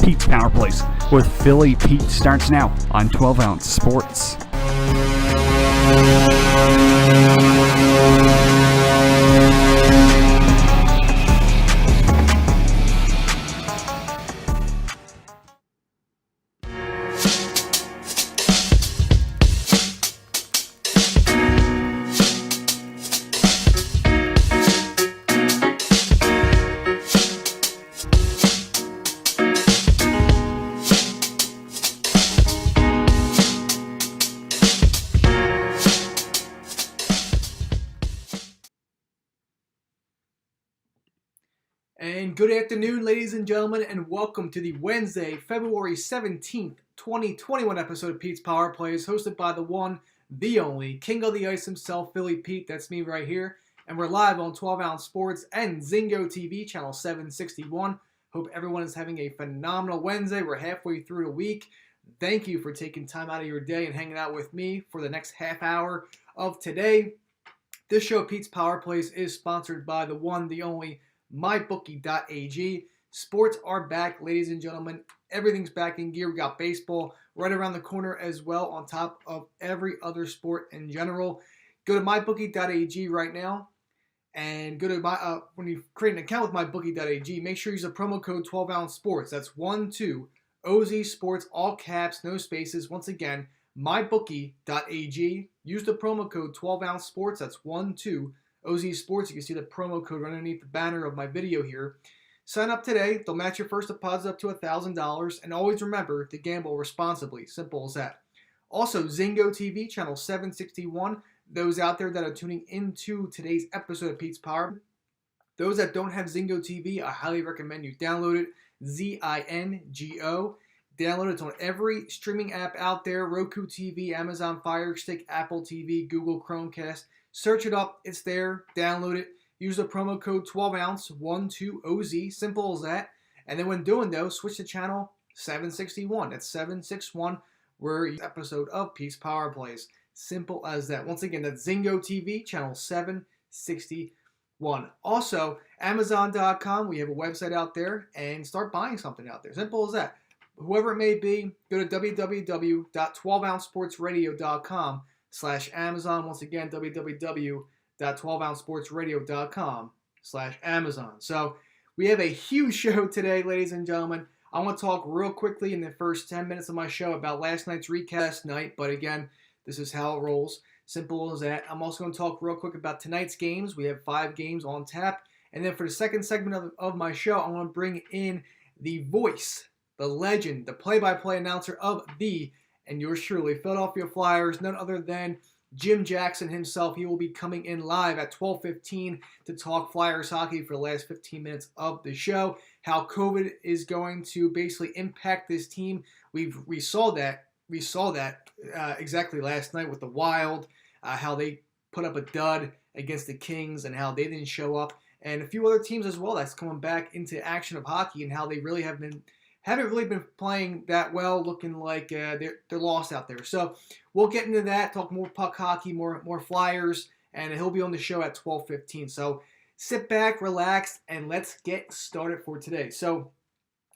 Pete's Power Plays with Philly Pete starts now on 12 Ounce Sports. And good afternoon, ladies and gentlemen, and welcome to the Wednesday, February 17th, 2021 episode of Pete's Power Plays, hosted by the one, the only, King of the Ice himself, Philly Pete. That's me right here. And we're live on 12 Ounce Sports and Zingo TV, channel 761. Hope everyone is having a phenomenal Wednesday. We're halfway through the week. Thank you for taking time out of your day and hanging out with me for the next half hour of today. This show, Pete's Power Plays, is sponsored by the one, the only, MyBookie.ag. Sports are back, ladies and gentlemen. Everything's back in gear. We got baseball right around the corner as well, on top of every other sport in general. Go to MyBookie.ag right now, and go to when you create an account with MyBookie.ag, make sure you use the promo code 12 Ounce Sports. That's 12 OZ Sports, all caps, no spaces. Once again, MyBookie.ag. Use the promo code 12 Ounce Sports. That's 12 OZ Sports. You can see the promo code right underneath the banner of my video here. Sign up today. They'll match your first deposit up to $1,000. And always remember to gamble responsibly. Simple as that. Also, Zingo TV, channel 761. Those out there that are tuning into today's episode of Pete's Power. Those that don't have Zingo TV, I highly recommend you download it. Zingo. Download it. It's on every streaming app out there. Roku TV, Amazon Fire Stick, Apple TV, Google Chromecast. Search it up. It's there. Download it. Use the promo code 12 Ounce 12OZ. Simple as that. And then when doing though, switch to channel 761. That's 761. Where episode of Pete's Power Plays. Simple as that. Once again, that's Zingo TV, channel 761. Also, Amazon.com. We have a website out there, and start buying something out there. Simple as that. Whoever it may be, go to www.12ouncesportsradio.com/Amazon. Once again, www.12ouncesportsradio.com/Amazon. So we have a huge show today, ladies and gentlemen. I want to talk real quickly in the first 10 minutes of my show about last night's recast night. But again, this is how it rolls. Simple as that. I'm also going to talk real quick about tonight's games. We have 5 games on tap. And then for the second segment of my show, I want to bring in the voice, the legend, the play-by-play announcer of the and yours truly, Philadelphia Flyers, none other than Jim Jackson himself. He will be coming in live at 12:15 to talk Flyers hockey for the last 15 minutes of the show. How COVID is going to basically impact this team. We saw that exactly last night with the Wild, how they put up a dud against the Kings and how they didn't show up, and a few other teams as well that's coming back into action of hockey and how they really haven't really been playing that well, looking like they're lost out there. So we'll get into that, talk more puck hockey, more Flyers, and he'll be on the show at 12:15. So sit back, relax, and let's get started for today. So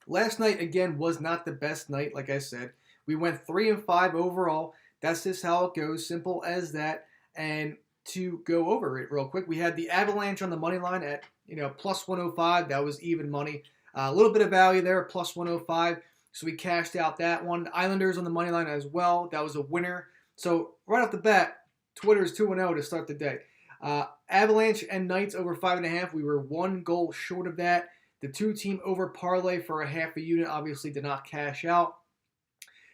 last night, again, was not the best night, like I said. We went 3-5 overall. That's just how it goes, simple as that. And to go over it real quick, we had the Avalanche on the money line at plus 105. That was even money. A little bit of value there, plus 105. So we cashed out that one. The Islanders on the money line as well. That was a winner. So right off the bat, Twitter is 2-0 to start the day. Avalanche and Knights over 5.5. We were 1 goal short of that. The 2-team over parlay for a half a unit obviously did not cash out.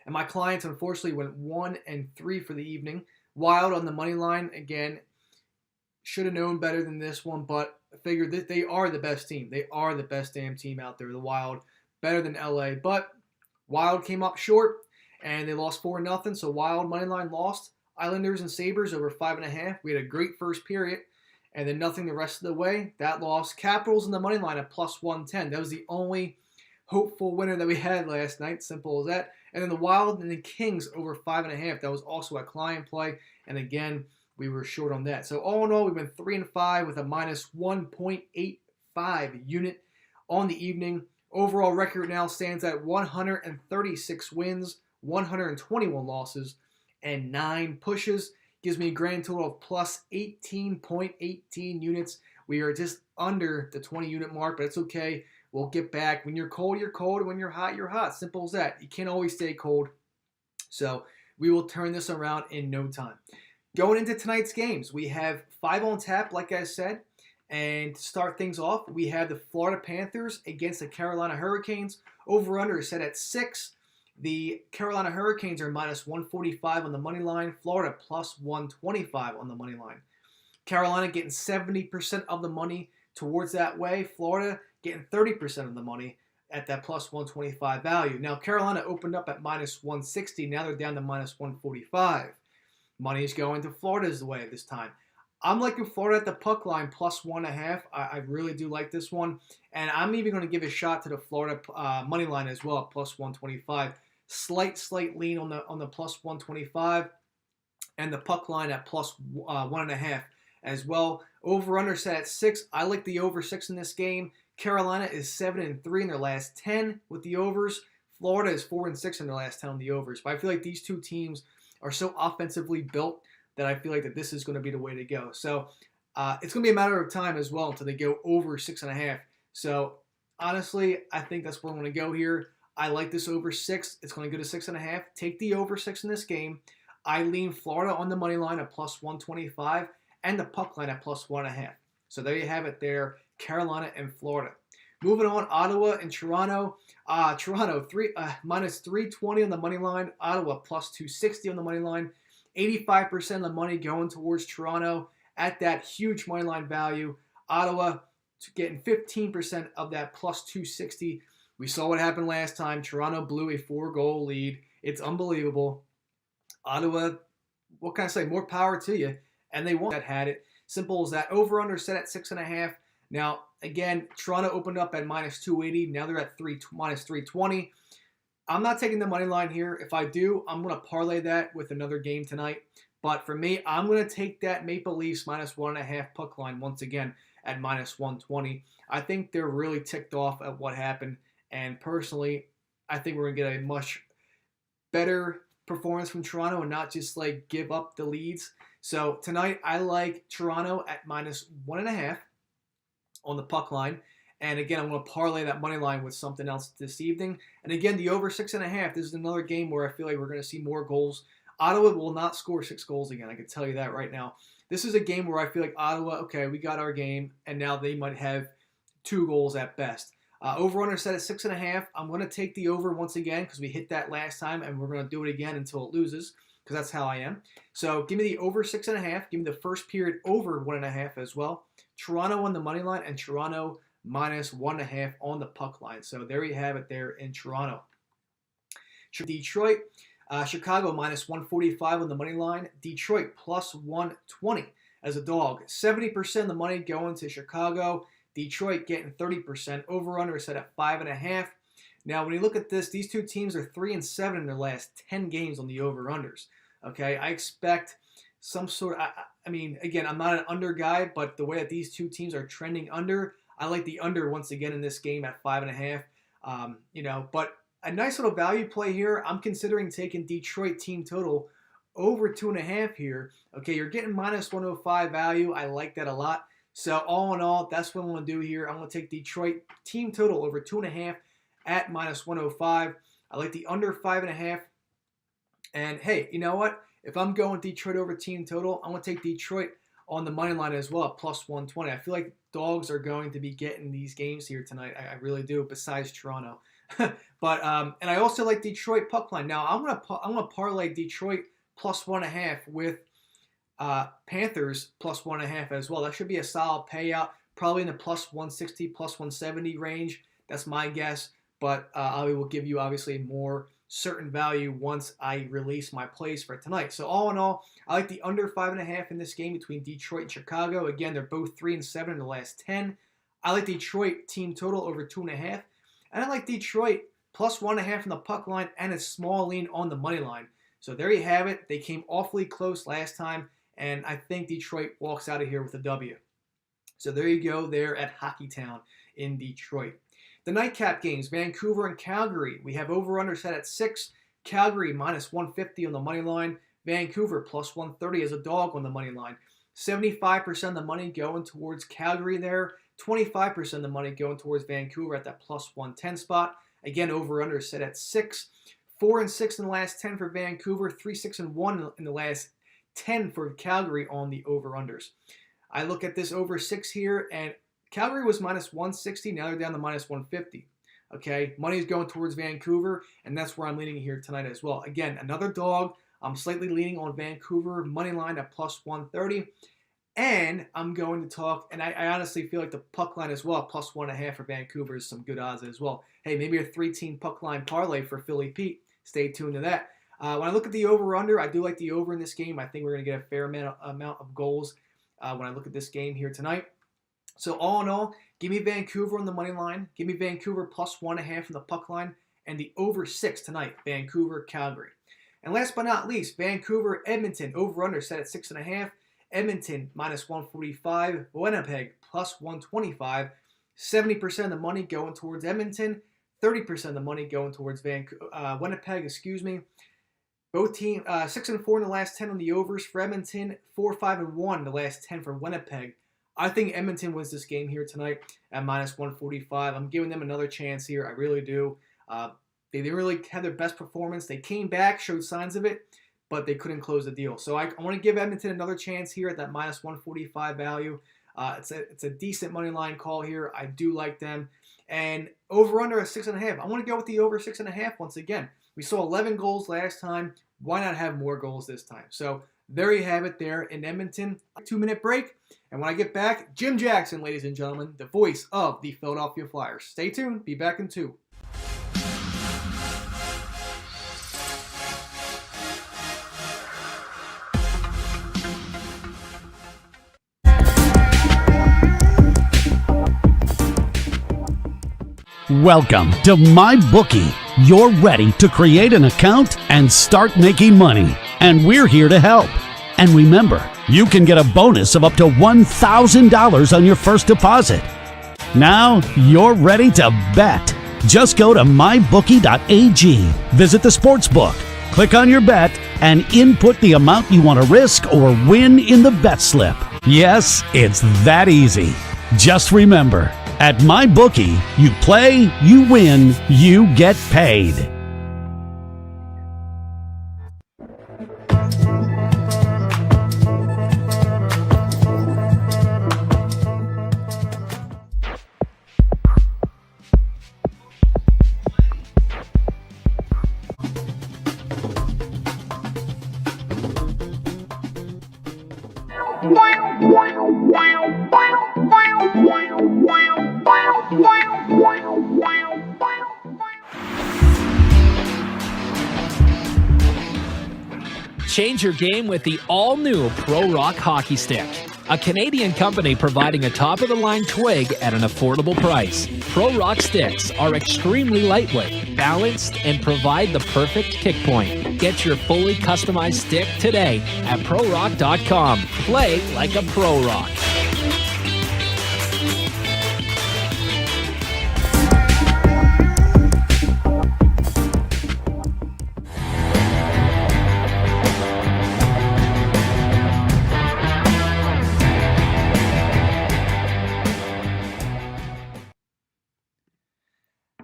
And my clients unfortunately went 1-3 for the evening. Wild on the money line, again, should have known better than this one, but I figured that they are the best team. They are the best damn team out there, the Wild, better than LA. But Wild came up short, and they lost 4-0, so Wild moneyline lost. Islanders and Sabres over 5.5. We had a great first period, and then nothing the rest of the way. That lost. Capitals in the moneyline at plus 110. That was the only hopeful winner that we had last night, simple as that. And then the Wild and the Kings over 5.5. That was also a client play, and again, we were short on that. So all in all, we went 3-5 with a minus 1.85 unit on the evening. Overall record now stands at 136 wins, 121 losses, and 9 pushes. Gives me a grand total of plus 18.18 units. We are just under the 20 unit mark, but it's okay. We'll get back. When you're cold, you're cold. When you're hot, you're hot. Simple as that. You can't always stay cold. So we will turn this around in no time. Going into tonight's games, we have 5 on tap, like I said. And to start things off, we have the Florida Panthers against the Carolina Hurricanes. Over-under is set at 6. The Carolina Hurricanes are minus 145 on the money line. Florida plus 125 on the money line. Carolina getting 70% of the money towards that way. Florida getting 30% of the money at that plus 125 value. Now, Carolina opened up at minus 160. Now they're down to minus 145. Money is going to Florida's way this time. I'm liking Florida at the puck line plus 1.5. I really do like this one. And I'm even going to give a shot to the Florida money line as well, plus 125. Slight lean on the plus 125. And the puck line at plus 1.5 as well. Over-under set at 6. I like the over 6 in this game. Carolina is 7-3 in their last 10 with the overs. Florida is 4-6 in their last 10 on the overs. But I feel like these two teams are so offensively built that I feel like that this is going to be the way to go. So it's going to be a matter of time as well until they go over 6.5. So honestly, I think that's where I'm going to go here. I like this over 6. It's going to go to 6.5. Take the over 6 in this game. I lean Florida on the money line at plus 125 and the puck line at plus 1.5. So there you have it there, Carolina and Florida. Moving on, Ottawa and Toronto. Toronto minus 320 on the money line. Ottawa plus 260 on the money line. 85% of the money going towards Toronto at that huge money line value. Ottawa getting 15% of that plus 260. We saw what happened last time. Toronto blew a 4-goal lead. It's unbelievable. Ottawa, what can I say? More power to you. And they won. That had it. Simple as that. Over-under set at 6.5. Now, again, Toronto opened up at minus 280. Now they're at minus 320. I'm not taking the money line here. If I do, I'm going to parlay that with another game tonight. But for me, I'm going to take that Maple Leafs minus 1.5 puck line once again at minus 120. I think they're really ticked off at what happened. And personally, I think we're going to get a much better performance from Toronto and not just like give up the leads. So tonight, I like Toronto at minus 1.5 on the puck line. And again, I'm going to parlay that money line with something else this evening. And again, the over 6.5. This is another game where I feel like we're going to see more goals. Ottawa will not score 6 goals again. I can tell you that right now. This is a game where I feel like Ottawa, okay, we got our game, and now they might have 2 goals at best. Over-under set at 6.5. I'm going to take the over once again because we hit that last time, and we're going to do it again until it loses because that's how I am. So give me the over 6.5. Give me the first period over 1.5 as well. Toronto on the money line and Toronto minus 1.5 on the puck line. So there you have it there in Toronto. Detroit, Chicago minus 145 on the money line. Detroit plus 120 as a dog. 70% of the money going to Chicago. Detroit getting 30%. Over-under set at 5.5. Now, when you look at this, these two teams are 3-7 in their last 10 games on the over-unders. Okay, I expect some sort of, I mean, again, I'm not an under guy, but the way that these two teams are trending under, I like the under once again in this game at 5.5. But a nice little value play here. I'm considering taking Detroit team total over 2.5 here. Okay, you're getting minus 105 value. I like that a lot. So all in all, that's what I'm going to do here. I'm going to take Detroit team total over 2.5 at minus 105. I like the under 5.5. And hey, you know what? If I'm going Detroit over team total, I'm going to take Detroit on the money line as well, plus 120. I feel like dogs are going to be getting these games here tonight. I really do, besides Toronto. But and I also like Detroit puck line. Now I'm gonna parlay Detroit plus 1.5 with Panthers plus 1.5 as well. That should be a solid payout, probably in the plus 160, plus 170 range. That's my guess. But I will give you obviously more certain value once I release my plays for tonight. So all in all, I like the under 5.5 in this game between Detroit and Chicago. Again, they're both 3-7 in the last 10. I like Detroit team total over 2.5. And I like Detroit plus 1.5 in the puck line and a small lean on the money line. So there you have it. They came awfully close last time, and I think Detroit walks out of here with a W. So there you go there at Hockeytown in Detroit. The nightcap games, Vancouver and Calgary. We have over-under set at 6. Calgary minus 150 on the money line. Vancouver plus 130 as a dog on the money line. 75% of the money going towards Calgary there. 25% of the money going towards Vancouver at that plus 110 spot. Again, over-under set at 6. 4-6 in the last 10 for Vancouver. 3-6-1 in the last 10 for Calgary on the over-unders. I look at this over 6 here, and Calgary was minus 160. Now they're down to minus 150. Okay, money's going towards Vancouver, and that's where I'm leaning here tonight as well. Again, another dog. I'm slightly leaning on Vancouver money line at plus 130. And I'm going to talk, and I honestly feel like the puck line as well, plus 1.5 for Vancouver is some good odds as well. Hey, maybe a 3-team puck line parlay for Philly Pete. Stay tuned to that. When I look at the over-under, I do like the over in this game. I think we're going to get a fair amount of goals when I look at this game here tonight. So all in all, give me Vancouver on the money line. Give me Vancouver plus 1.5 on the puck line. And the over 6 tonight, Vancouver, Calgary. And last but not least, Vancouver, Edmonton, over-under set at 6.5. Edmonton, minus 145. Winnipeg, plus 125. 70% of the money going towards Edmonton. 30% of the money going towards Winnipeg, Both teams, 6-4 in the last 10 on the overs for Edmonton. 4-5-1 in the last 10 for Winnipeg. I think Edmonton wins this game here tonight at minus 145. I'm giving them another chance here. I really do. They didn't really have their best performance. They came back, showed signs of it, but they couldn't close the deal. So I want to give Edmonton another chance here at that minus 145 value. It's a decent money line call here. I do like them. And over under a 6.5. I want to go with the over 6.5 once again. We saw 11 goals last time. Why not have more goals this time? So there you have it there in Edmonton. A 2-minute break. And when I get back, Jim Jackson, ladies and gentlemen, the voice of the Philadelphia Flyers. Stay tuned. Be back in 2. Welcome to MyBookie. You're ready to create an account and start making money. And we're here to help. And remember, you can get a bonus of up to $1,000 on your first deposit. Now you're ready to bet. Just go to mybookie.ag, visit the sportsbook, click on your bet, and input the amount you want to risk or win in the bet slip. Yes, it's that easy. Just remember, at MyBookie, you play, you win, you get paid. Change your game with the all-new Pro Rock Hockey Stick, a Canadian company providing a top-of-the-line twig at an affordable price. Pro Rock sticks are extremely lightweight, balanced, and provide the perfect kick point. Get your fully customized stick today at ProRock.com. Play like a Pro Rock.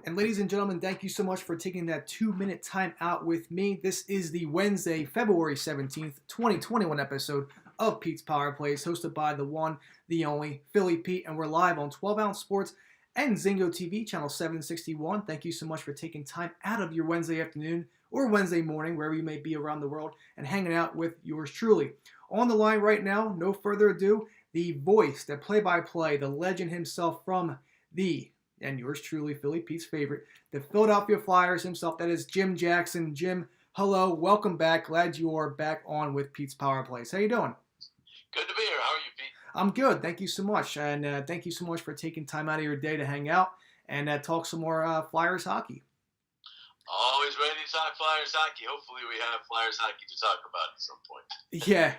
And ladies and gentlemen, thank you so much for taking that 2-minute time out with me. This is the Wednesday, February 17th, 2021 episode of Pete's Power Plays, hosted by the one, the only, Philly Pete, and we're live on 12 Ounce Sports and Zingo TV, channel 761. Thank you so much for taking time out of your Wednesday afternoon or Wednesday morning, wherever you may be around the world, and hanging out with yours truly. On the line right now, no further ado, the voice, the play-by-play, the legend himself from the, and yours truly, Philly Pete's favorite, the Philadelphia Flyers himself, that is Jim Jackson. Jim, hello, welcome back. Glad you are back on with Pete's Power Plays. How you doing? Good to be here. How are you, Pete? I'm good. Thank you so much. And thank you so much for taking time out of your day to hang out and talk some more Flyers hockey. Always ready to talk Flyers hockey. Hopefully we have Flyers hockey to talk about at some point. Yeah,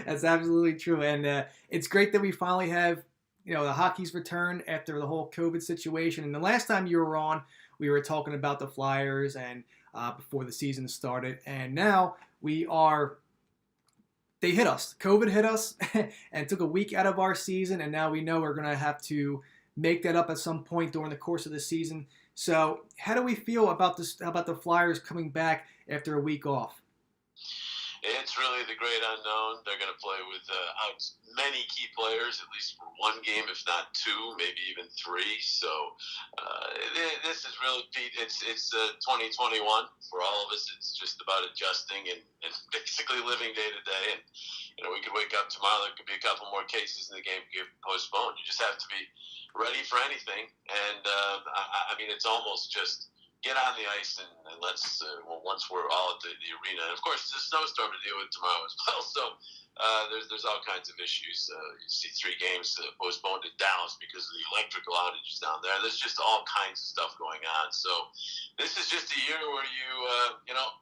that's absolutely true. And it's great that we finally have the hockey's return after the whole COVID situation. And the last time you were on, we were talking about the Flyers and before the season started. And now they hit us. COVID hit us and took a week out of our season. And now we know we're going to have to make that up at some point during the course of the season. So how do we feel about this? About the Flyers coming back after a week off? It's really the great unknown. They're going to play with out many key players, at least for one game, if not two, maybe even three. So this is really, Pete, it's 2021 for all of us. It's just about adjusting and basically living day to day. And, we could wake up tomorrow, there could be a couple more cases and the game could get postponed. You just have to be ready for anything. And, I mean, it's almost just get on the ice and let's once we're all at the arena. And of course, there's a snowstorm to deal with tomorrow as well. So there's all kinds of issues. You see 3 games postponed in Dallas because of the electrical outages down there. There's just all kinds of stuff going on. So this is just a year where you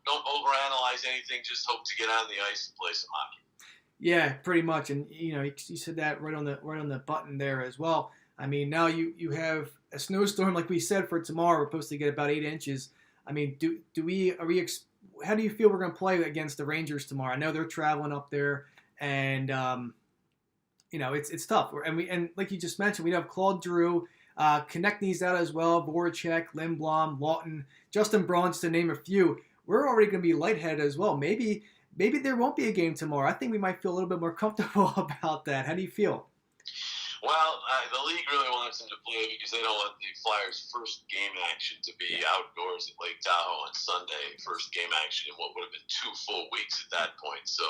don't overanalyze anything. Just hope to get on the ice and play some hockey. Yeah, pretty much. And you said that right on the button there as well. I mean, now you have a snowstorm, like we said, for tomorrow. We're supposed to get about 8 inches. I mean, how do you feel we're going to play against the Rangers tomorrow? I know they're traveling up there, and it's tough. And like you just mentioned, we have Claude Giroux, Konechny's out as well, Voracek, Lindblom, Lawton, Justin Braun, to name a few. We're already going to be lightheaded as well. Maybe there won't be a game tomorrow. I think we might feel a little bit more comfortable about that. How do you feel? Well, the league really wants them to play because they don't want the Flyers' first game action to be outdoors at Lake Tahoe on Sunday. First game action in what would have been 2 full weeks at that point. So,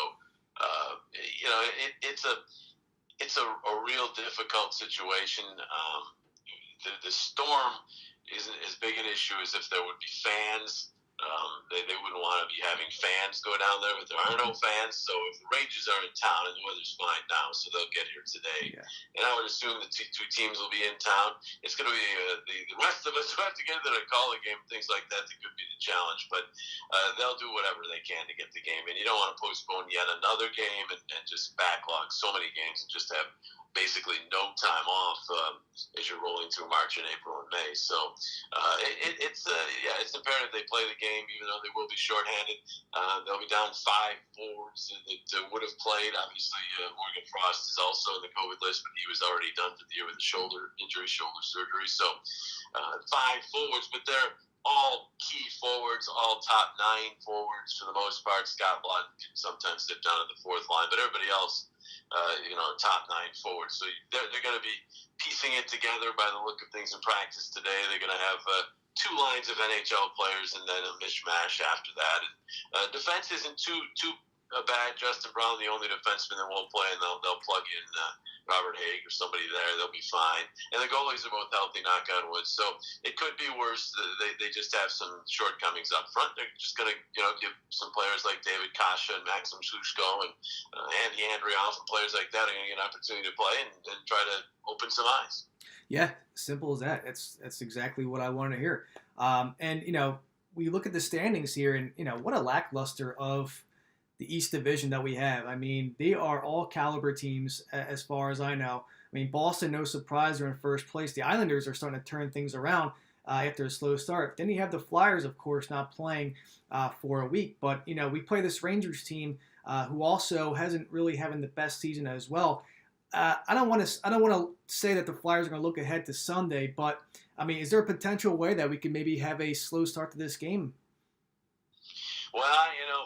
it's a real difficult situation. The storm isn't as big an issue as if there would be fans. They wouldn't want to be having fans go down there, but there are no fans. So if the Rangers are in town, and the weather's fine now, so they'll get here today. Yeah. And I would assume the two teams will be in town. It's going to be the rest of us who have to get there to call a game, things like that. That could be the challenge. But they'll do whatever they can to get the game. And you don't want to postpone yet another game and just backlog so many games and just have basically no time off as you're rolling through March and April and May. So it's imperative they play the game, even though they will be shorthanded. They'll be down 5 forwards that would have played. Obviously, Morgan Frost is also in the COVID list, but he was already done for the year with a shoulder surgery. So 5 forwards, but they're all key forwards, all top 9 forwards for the most part. Scott Laughton can sometimes dip down to the 4th line, but everybody else, top 9 forwards. So they're going to be piecing it together by the look of things in practice today. They're going to have 2 lines of NHL players and then a mishmash after that. And defense isn't too bad. Justin Braun, the only defenseman that won't play, and they'll plug in Robert Haig or somebody there. They'll be fine. And the goalies are both healthy, knock on wood. So it could be worse. They just have some shortcomings up front. They're just going to give some players like David Kasha and Maxim Sushko and Andy Andrioff and players like that are going to get an opportunity to play and try to open some eyes. Yeah, simple as that. That's exactly what I want to hear. And we look at the standings here, and what a lackluster of the East Division that we have. I mean, they are all caliber teams as far as I know. I mean, Boston, no surprise, are in first place. The Islanders are starting to turn things around after a slow start. Then you have the Flyers, of course, not playing for a week. But, we play this Rangers team who also hasn't really having the best season as well. I don't want to say that the Flyers are going to look ahead to Sunday, but, I mean, is there a potential way that we could maybe have a slow start to this game? Well,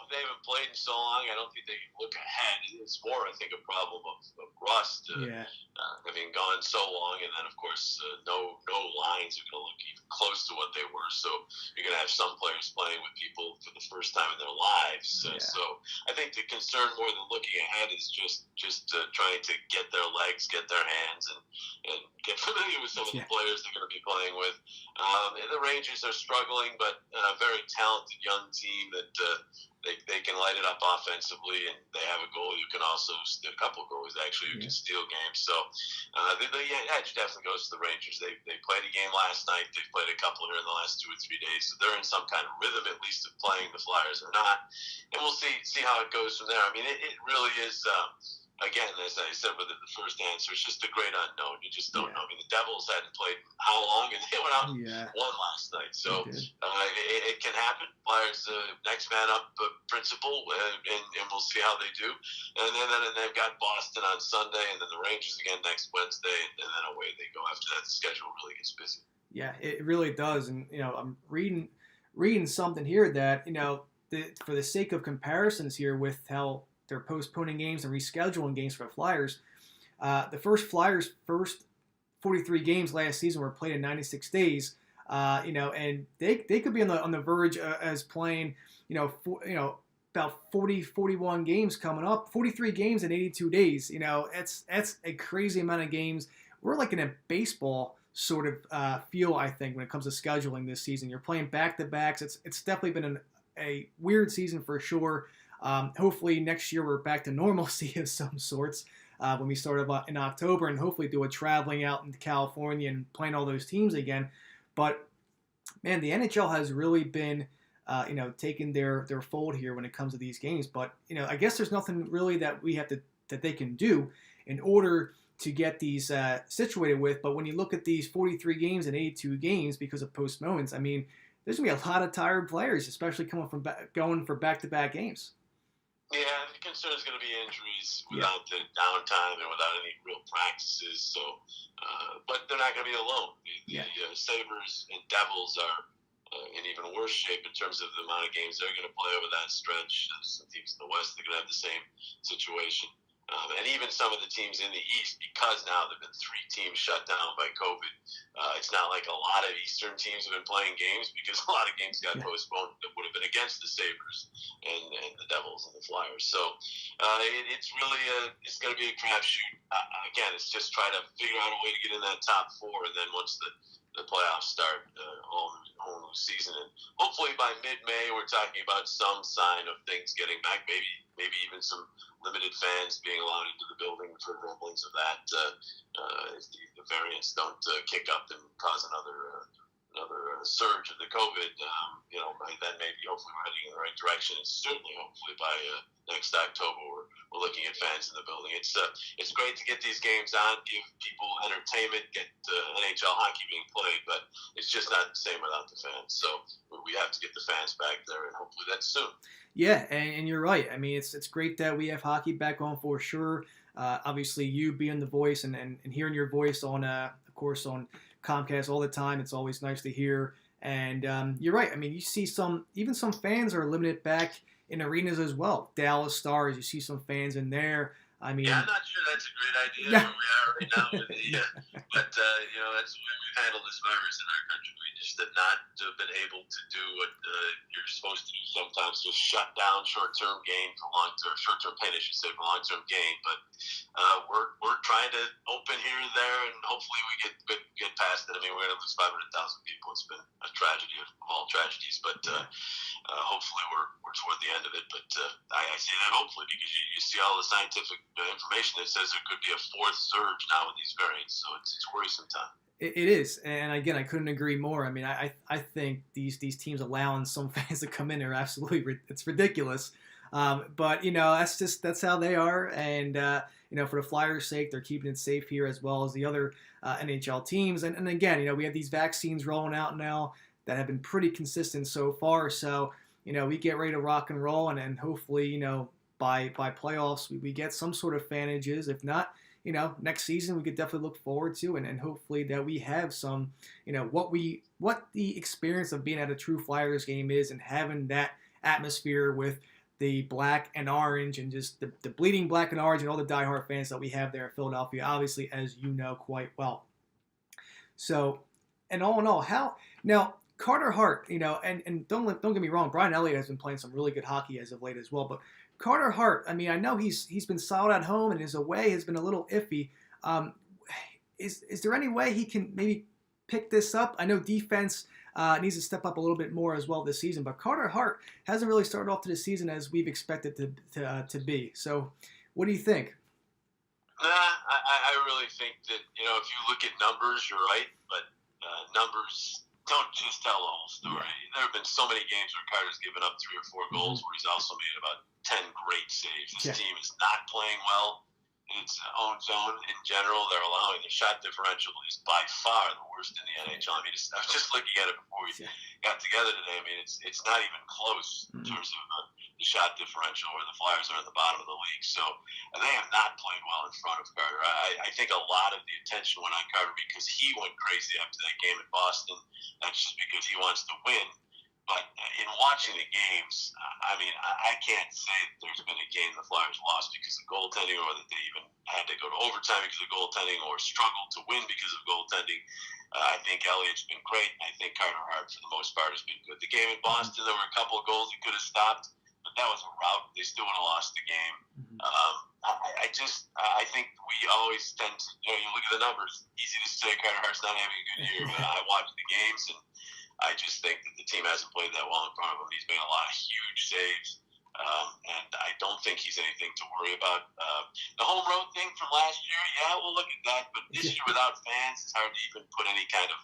they haven't played in so long. I don't think they can look ahead. It's more, I think, a problem of rust, having gone so long, and then, of course, no lines are going to look even close to what they were. So you're going to have some players playing with people for the first time in their lives. So I think the concern more than looking ahead is just trying to get their legs, get their hands, and get familiar with some of the players they're going to be playing with. The Rangers are struggling, but a very talented young team that they can light it up offensively, and they have a goalie who can also a couple of goalies actually who can steal games. So the edge definitely goes to the Rangers. They played a game last night. They've played a couple here in the last 2 or 3 days, so they're in some kind of rhythm at least of playing. The Flyers or not, and we'll see how it goes from there. I mean, it really is. again, as I said with the first answer, it's just a great unknown. You just don't Yeah. know. I mean, the Devils hadn't played how long, and they went out and Yeah. won last night. So They did. it can happen. Flyers next man up principle, and we'll see how they do. And then they've got Boston on Sunday, and then the Rangers again next Wednesday, and then away they go. After that, the schedule really gets busy. Yeah, it really does. And I'm reading something here that for the sake of comparisons here with how they're postponing games and rescheduling games for the Flyers. The Flyers' first 43 games last season were played in 96 days. And they could be on the verge as playing, about 41 games coming up, 43 games in 82 days. That's a crazy amount of games. We're like in a baseball sort of feel, I think, when it comes to scheduling this season. You're playing back-to-backs. It's definitely been a weird season for sure. Hopefully next year we're back to normalcy of some sorts when we start in October, and hopefully do a traveling out into California and playing all those teams again. But man, the NHL has really been taking their fold here when it comes to these games. But I guess there's nothing really that they can do in order to get these situated with. But when you look at these 43 games and 82 games because of postponements, I mean, there's gonna be a lot of tired players, especially going for back-to-back games. Yeah, the concern is going to be injuries without the downtime and without any real practices. So, but they're not going to be alone. The Sabres and Devils are in even worse shape in terms of the amount of games they're going to play over that stretch. Some teams in the West are going to have the same situation. And even some of the teams in the East, because now there have been 3 teams shut down by COVID, it's not like a lot of Eastern teams have been playing games, because a lot of games got postponed that would have been against the Sabres and the Devils and the Flyers. So it's really it's going to be a crapshoot. Again, it's just trying to figure out a way to get in that top 4, and then once the playoffs start, whole new season. And hopefully by mid-May, we're talking about some sign of things getting back, maybe even some limited fans being allowed into the building for rumblings of that. If the variants don't kick up and cause another surge of the COVID, by then maybe hopefully we're heading in the right direction. And certainly, hopefully by next October, we're looking at fans in the building. It's great to get these games on, give people entertainment, get NHL hockey being played, but it's just not the same without the fans. So we have to get the fans back there, and hopefully that's soon. Yeah, and you're right. I mean, it's great that we have hockey back on for sure. Obviously, you being the voice and hearing your voice on, of course, on Comcast all the time. It's always nice to hear. And you're right. I mean, you see some fans are limited back in arenas as well. Dallas Stars, you see some fans in there. I mean, I'm not sure that's a great idea where we are right now. But that's the way we've handled this virus in our country. We just have not been able to do what you're supposed to do sometimes, just shut down short-term gain for long-term, short-term pain, I should say, for long-term gain. But we're trying to open here and there, and hopefully we get past it. I mean, we're going to lose 500,000 people. It's been a tragedy of all tragedies, but hopefully we're toward the end of it. But I say that hopefully because you see all the scientific information that says there could be a 4th surge now with these variants, so it's worrisome time. It is, and again, I couldn't agree more. I mean, I think these teams allowing some fans to come in are absolutely it's ridiculous. But that's how they are, and for the Flyers' sake, they're keeping it safe here as well as the other NHL teams. And again, we have these vaccines rolling out now that have been pretty consistent so far. So we get ready to rock and roll, and hopefully by playoffs we get some sort of advantages. If not, next season we could definitely look forward to, and hopefully that we have some, what the experience of being at a true Flyers game is, and having that atmosphere with the black and orange and just the bleeding black and orange and all the diehard fans that we have there in Philadelphia, obviously, as you know quite well. So, and all in all, now Carter Hart, and don't get me wrong, Brian Elliott has been playing some really good hockey as of late as well, but Carter Hart, I mean, I know he's been solid at home, and his away has been a little iffy. Is there any way he can maybe pick this up? I know defense needs to step up a little bit more as well this season, but Carter Hart hasn't really started off to the season as we've expected to be. So, what do you think? I really think that if you look at numbers, you're right, but numbers don't just tell the whole story. Yeah. There have been so many games where Carter's given up 3 or 4 goals, where he's also made about 10 great saves. This team is not playing well. its own zone in general. They're allowing the shot differential is by far the worst in the NHL. I mean, I was just looking at it before we got together today. I mean, it's not even close in terms of the shot differential, where the Flyers are at the bottom of the league. So they have not played well in front of Carter. I think a lot of the attention went on Carter because he went crazy after that game in Boston. That's just because he wants to win. But in watching the games, I mean, I can't say that there's been a game the Flyers lost because of goaltending, or that they even had to go to overtime because of goaltending, or struggled to win because of goaltending. I think Elliott's been great. I think Carter Hart, for the most part, has been good. The game in Boston, there were a couple of goals he could have stopped, but that was a rout. They still would have lost the game. I think we always tend to, you look at the numbers. Easy to say Carter Hart's not having a good year, but I watch the games, and I just think that the team hasn't played that well in front of him. He's made a lot of huge saves, and I don't think he's anything to worry about. The home road thing from last year, yeah, we'll look at that, but this year without fans, it's hard to even put any kind of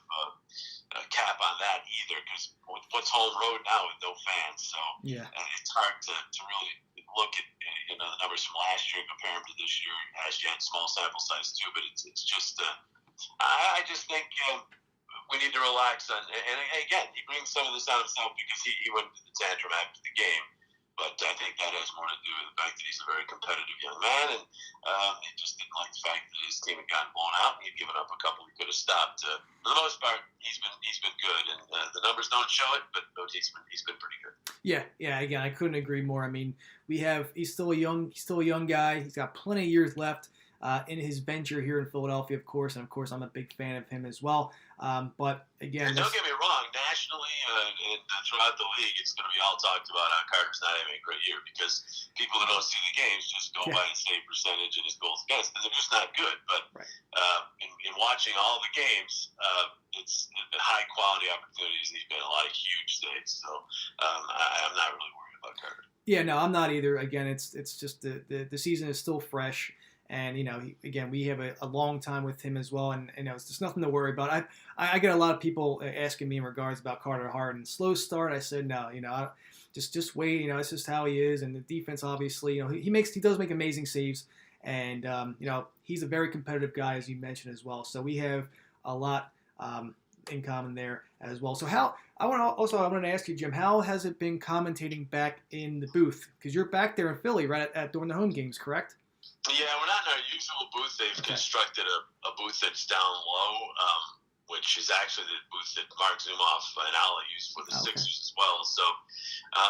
cap on that either, because what's home road now with no fans? So it's hard to really look at the numbers from last year and compare them to this year, as yet small sample size too. But it's just I just think we need to relax on. And again, he brings some of this on himself because he went to the tantrum after the game. But I think that has more to do with the fact that he's a very competitive young man, and he just didn't like the fact that his team had gotten blown out and he'd given up a couple he could have stopped. For the most part, he's been good, and the numbers don't show it, but he's been pretty good. Yeah. Again, I couldn't agree more. I mean, he's still a young guy. He's got plenty of years left in his venture here in Philadelphia, of course, and of course, I'm a big fan of him as well. But again, and don't get me wrong, nationally and throughout the league, it's going to be all talked about how Carter's not having a great year, because people that don't see the games just go by his save percentage and his goals against, and they're just not good. But in watching all the games, it's been high quality opportunities, and he's made a lot of huge saves. So I'm not really worried about Carter. Yeah, no, I'm not either. Again, it's just the season is still fresh. And, again, we have a long time with him as well. And it's just nothing to worry about. I get a lot of people asking me in regards about Carter Hart and slow start. I said, no, just wait. It's just how he is. And the defense, obviously, he does make amazing saves. And, he's a very competitive guy, as you mentioned as well. So we have a lot in common there as well. So I want to ask you, Jim, how has it been commentating back in the booth? Because you're back there in Philly, right, during the home games, correct? Yeah, we're not in our usual booth. They've constructed a booth that's down low, which is actually the booth that Mark Zumoff and Ala used for the Sixers as well. So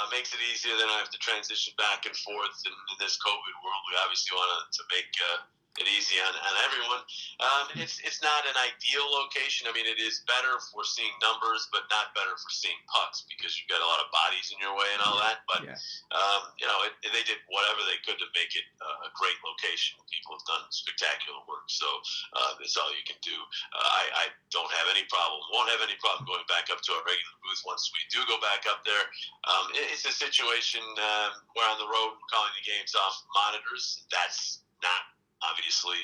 it makes it easier. Then I have to transition back and forth. And in this COVID world, we obviously want to make it easy on everyone. It's not an ideal location. I mean, it is better for seeing numbers, but not better for seeing pucks, because you've got a lot of bodies in your way and all that. But they did whatever they could to make it a great location. People have done spectacular work, so that's all you can do. I don't have any problem. Won't have any problem going back up to our regular booth once we do go back up there. It's a situation where on the road we're calling the games off monitors. That's not obviously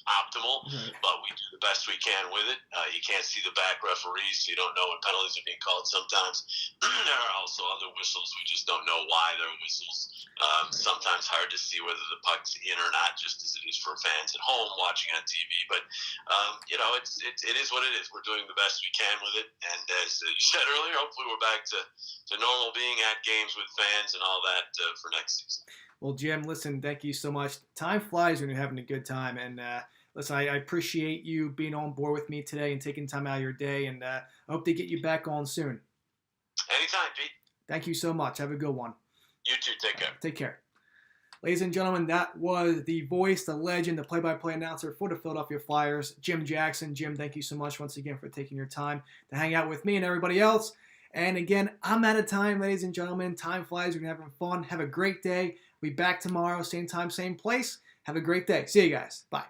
optimal, but we do the best we can with it. You can't see the back referees, so you don't know when penalties are being called sometimes. There are also other whistles. We just don't know why they're whistles. Sometimes hard to see whether the puck's in or not, just as it is for fans at home watching on TV. But it is what it is. We're doing the best we can with it, and as you said earlier, hopefully we're back to normal being at games with fans and all that for next season. Well, Jim, listen, thank you so much. Time flies when you're having a good time. And listen, I appreciate you being on board with me today and taking time out of your day. And I hope to get you back on soon. Anytime, Pete. Thank you so much. Have a good one. You too. Take care. Take care. Ladies and gentlemen, that was the voice, the legend, the play-by-play announcer for the Philadelphia Flyers, Jim Jackson. Jim, thank you so much once again for taking your time to hang out with me and everybody else. And again, I'm out of time, ladies and gentlemen. Time flies. We're having fun. Have a great day. We'll be back tomorrow, same time, same place. Have a great day. See you guys. Bye.